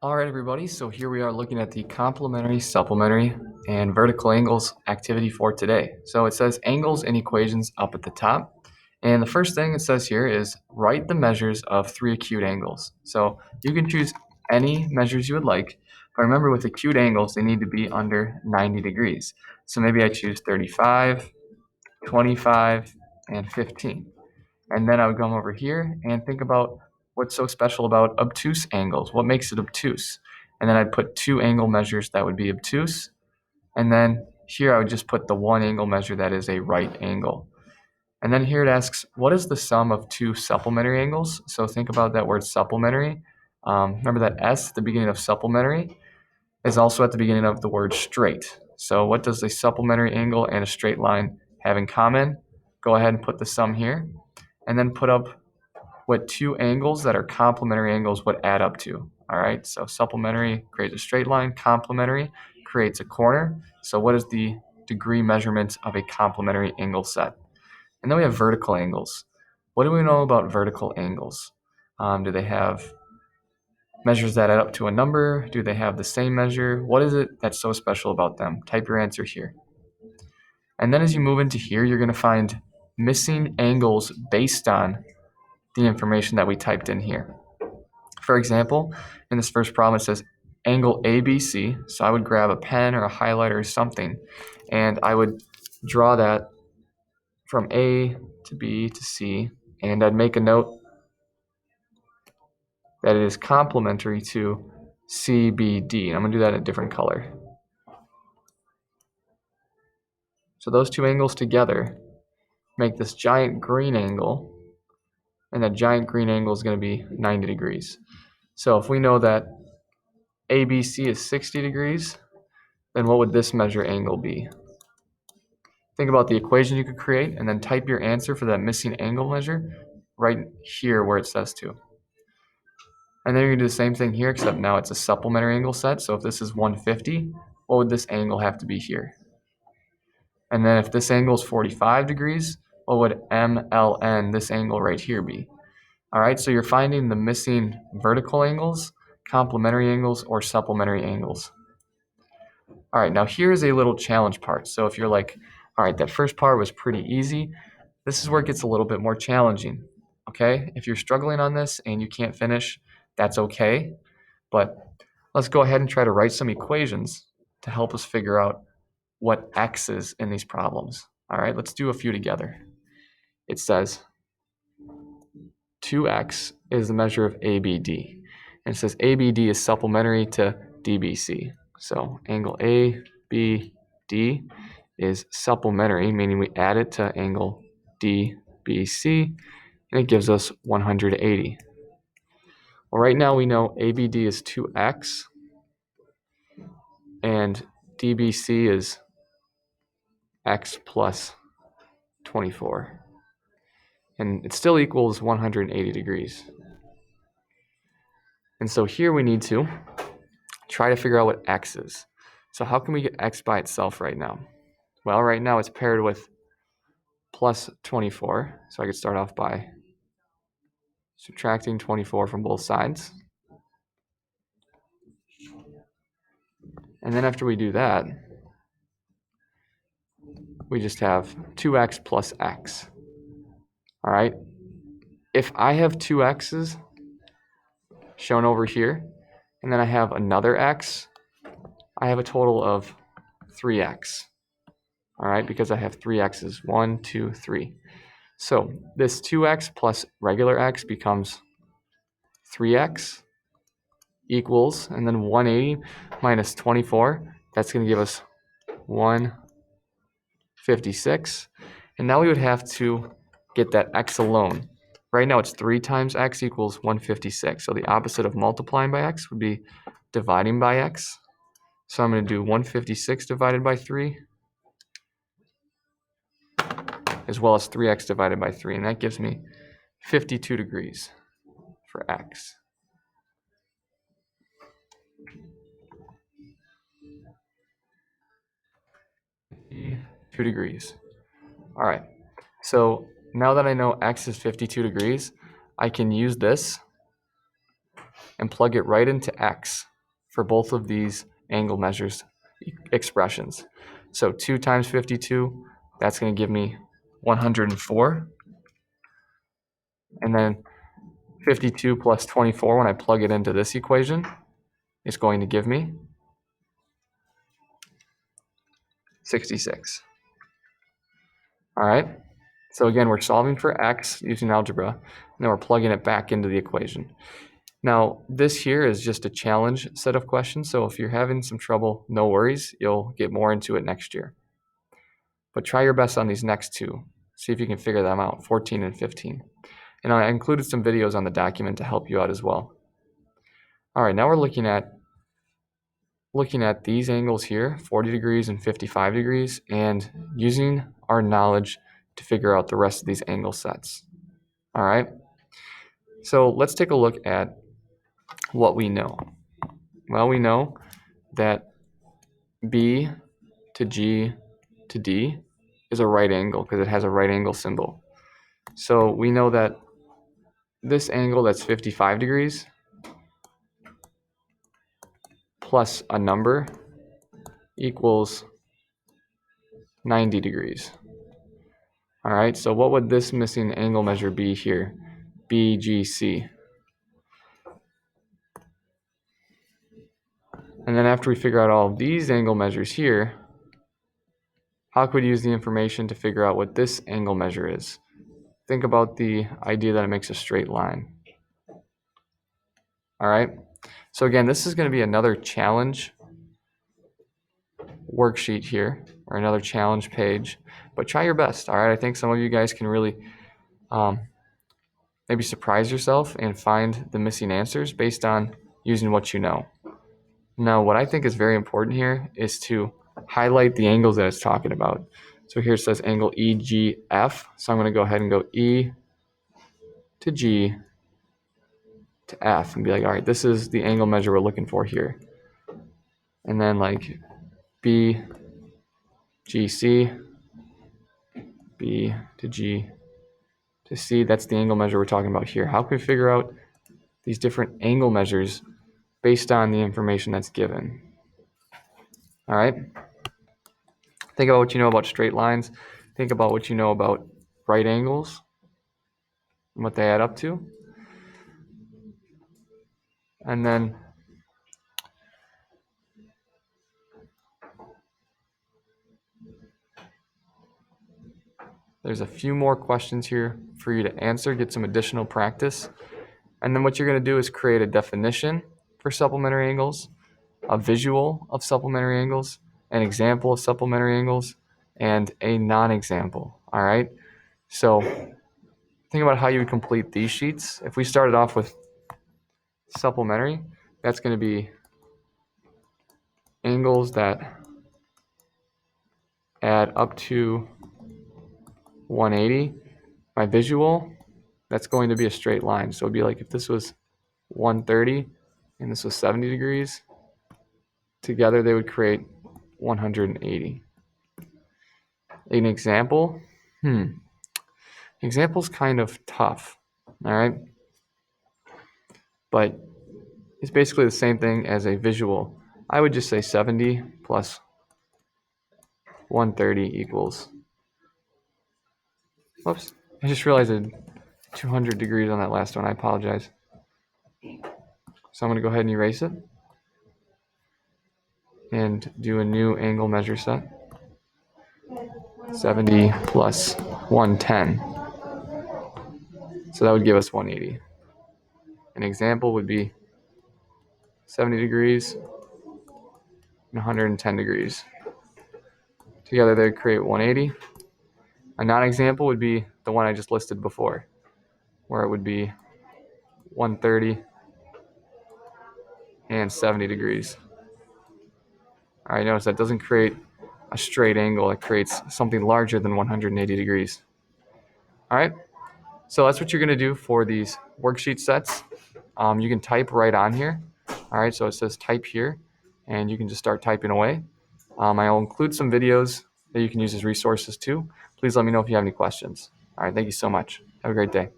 All right, everybody, so here we are looking at the complementary, supplementary, and vertical angles activity for today. So it says angles and equations up at the top. And the first thing it says here is write the measures of three acute angles. So you can choose any measures you would like, but remember with acute angles, they need to be under 90 degrees. So maybe I choose 35, 25, and 15. And then I would come over here and think about what's so special about obtuse angles. What makes it obtuse? And then I'd put two angle measures that would be obtuse. And then here I would just put the one angle measure that is a right angle. And then here it asks, what is the sum of two supplementary angles? So think about that word supplementary. Remember that S at the beginning of supplementary is also at the beginning of the word straight. So what does a supplementary angle and a straight line have in common? Go ahead and put the sum here. And then put up what two angles that are complementary angles would add up to. All right, so supplementary creates a straight line, complementary creates a corner. So what is the degree measurement of a complementary angle set? And then we have vertical angles. What do we know about vertical angles? Do they have measures that add up to a number? Do they have the same measure? What is it that's so special about them? Type your answer here. And then as you move into here, you're going to find missing angles based on the information that we typed in here. For example, in this first problem, it says angle ABC. So I would grab a pen or a highlighter or something, and I would draw that from A to B to C, and I'd make a note that it is complementary to CBD. And I'm going to do that in a different color. So those two angles together make this giant green angle, and that giant green angle is going to be 90 degrees. So if we know that ABC is 60 degrees, then what would this measure angle be? Think about the equation you could create and then type your answer for that missing angle measure right here where it says to. And then you're going to do the same thing here, except now it's a supplementary angle set. So if this is 150, what would this angle have to be here? And then if this angle is 45 degrees, what would MLN, this angle right here, be? All right, so you're finding the missing vertical angles, complementary angles, or supplementary angles. All right, now here's a little challenge part. So if you're like, all right, that first part was pretty easy, this is where it gets a little bit more challenging, okay? If you're struggling on this and you can't finish, that's okay. But let's go ahead and try to write some equations to help us figure out what x is in these problems. All right, let's do a few together. It says 2x is the measure of ABD. And it says ABD is supplementary to DBC. So angle ABD is supplementary, meaning we add it to angle DBC, and it gives us 180. Well, right now we know ABD is 2x, and DBC is x plus 24. And it still equals 180 degrees. And so here we need to try to figure out what x is. So how can we get x by itself right now? Well, right now it's paired with plus 24. So I could start off by subtracting 24 from both sides. And then after we do that, we just have 2x plus x. All right. If I have two x's shown over here, and then I have another x, I have a total of 3x. All right, because I have three x's, 1, 2, 3. So this 2x plus regular x becomes 3x equals, and then 180 minus 24, that's going to give us 156. And now we would have to get that x alone. Right now it's 3 times x equals 156. So the opposite of multiplying by x would be dividing by x. So I'm going to do 156 divided by 3, as well as 3x divided by 3. And that gives me 52 degrees for x. 2 degrees. All right. So now that I know x is 52 degrees, I can use this and plug it right into x. for both of these angle measures expressions. So 2 times 52, that's going to give me 104. And then 52 plus 24, when I plug it into this equation, is going to give me 66. All right. So again, we're solving for x using algebra, and then we're plugging it back into the equation. Now, this here is just a challenge set of questions, so if you're having some trouble, no worries. You'll get more into it next year. But try your best on these next two. See if you can figure them out, 14 and 15. And I included some videos on the document to help you out as well. All right, now we're looking at these angles here, 40 degrees and 55 degrees, and using our knowledge to figure out the rest of these angle sets. All right, so let's take a look at what we know. Well, we know that B to G to D is a right angle because it has a right angle symbol. So we know that this angle that's 55 degrees plus a number equals 90 degrees. All right, so what would this missing angle measure be here? BGC. And then after we figure out all of these angle measures here, how could we use the information to figure out what this angle measure is? Think about the idea that it makes a straight line. All right, so again, this is going to be another challenge worksheet here, or another challenge page, but try your best. All right, I think some of you guys can really maybe surprise yourself and find the missing answers based on using what you know. Now, what I think is very important here is to highlight the angles that it's talking about. So here it says angle EGF, so I'm going to go ahead and go E to G to F and be like, all right, this is the angle measure we're looking for here. And then like B, G, C, B to G to C, that's the angle measure we're talking about here. How can we figure out these different angle measures based on the information that's given? All right. Think about what you know about straight lines. Think about what you know about right angles and what they add up to. And then there's a few more questions here for you to answer, get some additional practice. And then what you're going to do is create a definition for supplementary angles, a visual of supplementary angles, an example of supplementary angles, and a non-example. All right. So think about how you would complete these sheets. If we started off with supplementary, that's going to be angles that add up to 180. My visual, that's going to be a straight line. So it'd be like if this was 130 and this was 70 degrees, together they would create 180. An example, example's kind of tough, all right? But it's basically the same thing as a visual. I would just say 70 plus 130 equals, whoops, I just realized I did 200 degrees on that last one. I apologize. So I'm going to go ahead and erase it and do a new angle measure set. 70 plus 110. So that would give us 180. An example would be 70 degrees and 110 degrees. Together they would create 180. A non-example would be the one I just listed before, where it would be 130 and 70 degrees. All right, notice that doesn't create a straight angle. It creates something larger than 180 degrees. All right, so that's what you're going to do for these worksheet sets. You can type right on here. All right, so it says type here, and you can just start typing away. I'll include some videos that you can use as resources too. Please let me know if you have any questions. All right, thank you so much. Have a great day.